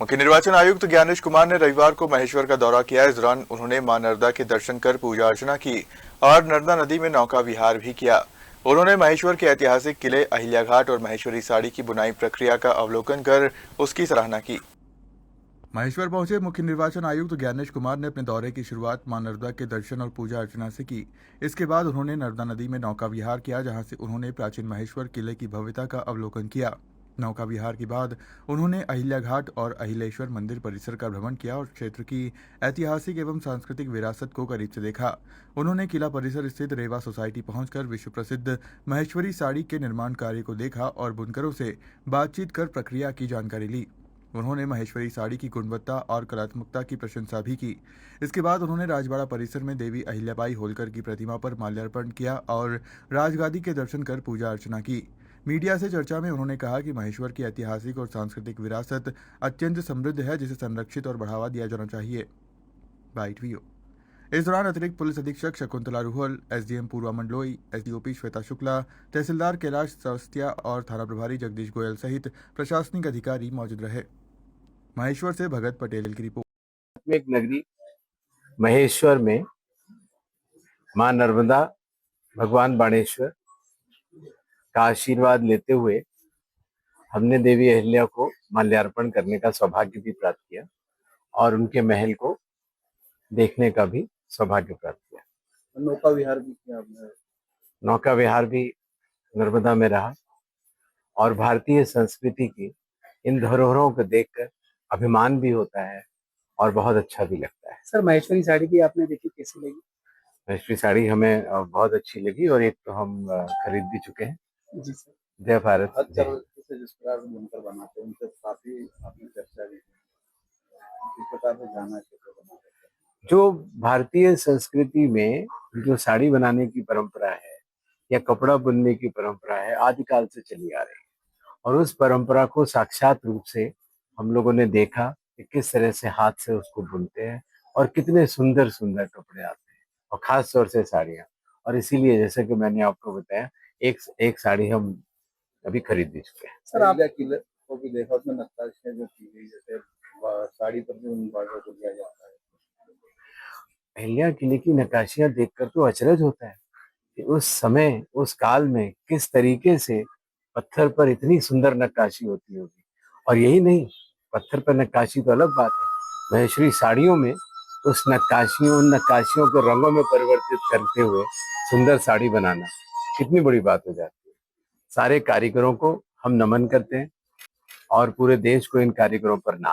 मुख्य निर्वाचन आयुक्त ज्ञानेश कुमार ने रविवार को महेश्वर का दौरा किया। इस दौरान उन्होंने मां नर्मदा के दर्शन कर पूजा अर्चना की और नर्मदा नदी में नौका विहार भी किया। उन्होंने महेश्वर के ऐतिहासिक किले अहिल्या घाट और महेश्वरी साड़ी की बुनाई प्रक्रिया का अवलोकन कर उसकी सराहना की। महेश्वर पहुंचे मुख्य निर्वाचन आयुक्त ज्ञानेश कुमार ने अपने दौरे की शुरुआत मां नर्मदा के दर्शन और पूजा अर्चना से की। इसके बाद उन्होंने नर्मदा नदी में नौका विहार किया, जहां से उन्होंने प्राचीन महेश्वर किले की भव्यता का अवलोकन किया। नौका विहार के बाद उन्होंने अहिल्या घाट और अहिलेश्वर मंदिर परिसर का भ्रमण किया और क्षेत्र की ऐतिहासिक एवं सांस्कृतिक विरासत को करीब से देखा। उन्होंने किला परिसर स्थित रेवा सोसाइटी पहुंचकर विश्व प्रसिद्ध महेश्वरी साड़ी के निर्माण कार्य को देखा और बुनकरों से बातचीत कर प्रक्रिया की जानकारी ली। उन्होंने महेश्वरी साड़ी की गुणवत्ता और कलात्मकता की प्रशंसा भी की। इसके बाद उन्होंने राजवाड़ा परिसर में देवी अहिल्याबाई होलकर की प्रतिमा पर माल्यार्पण किया और राजगादी के दर्शन कर पूजा अर्चना की। मीडिया से चर्चा में उन्होंने कहा कि महेश्वर की ऐतिहासिक और सांस्कृतिक विरासत अत्यंत समृद्ध है, जिसे संरक्षित और बढ़ावा दिया जाना चाहिए। Byte VO. इस दौरान अतिरिक्त पुलिस अधीक्षक शकुंतला रुहल, एसडीएम पूर्वा मंडलोई, एसडीओपी श्वेता शुक्ला, तहसीलदार कैलाश सवस्तिया और थाना प्रभारी जगदीश गोयल सहित प्रशासनिक अधिकारी मौजूद रहे। महेश्वर से भगत पटेल की रिपोर्ट। एक नगरी महेश्वर में मां नर्मदा, भगवान बाणेश्वर का आशीर्वाद लेते हुए हमने देवी अहिल्या को माल्यार्पण करने का सौभाग्य भी प्राप्त किया और उनके महल को देखने का भी सौभाग्य प्राप्त किया। नौका विहार भी किया आपने? नौका विहार भी नर्मदा में रहा और भारतीय संस्कृति की इन धरोहरों को देखकर अभिमान भी होता है और बहुत अच्छा भी लगता है। सर, महेश्वरी साड़ी की आपने देखी, कैसी लगी? महेश्वरी साड़ी हमें बहुत अच्छी लगी और एक तो हम खरीद भी चुके हैं। जी सर। जय भारत। जिस प्रकार से बुनकर बनाते हैं उनसे काफी आपने चर्चा की, किस प्रकार से जाना कैसे बनाते हैं? जो भारतीय संस्कृति में जो साड़ी बनाने की परंपरा है या कपड़ा बुनने की परंपरा है, आदिकाल से चली आ रही है और उस परंपरा को साक्षात रूप से हम लोगों ने देखा कि किस तरह से हाथ से उसको बुनते हैं और कितने सुंदर सुंदर कपड़े आते हैं और खास तौर से साड़ियाँ। और इसीलिए जैसे कि मैंने आपको बताया, एक साड़ी हम अभी खरीद भी चुके हैं। सर, आप किले को भी देखा, उसमें नक्काशियां जो की गई, जैसे साड़ी पर भी उन बार्डर को दिया जाता है। अहिल्या किले की नक्काशियां देखकर तो अचरज होता है कि उस समय उस काल में किस तरीके से पत्थर पर इतनी सुंदर नक्काशी होती होगी। और यही नहीं, पत्थर पर नक्काशी तो अलग बात है, महेश्वरी साड़ियों में उन नक्काशियों को रंगों में परिवर्तित करते हुए सुंदर साड़ी बनाना कितनी बड़ी बात हो जाती है। सारे कारीगरों को हम नमन करते हैं और पूरे देश को इन कारीगरों पर नाज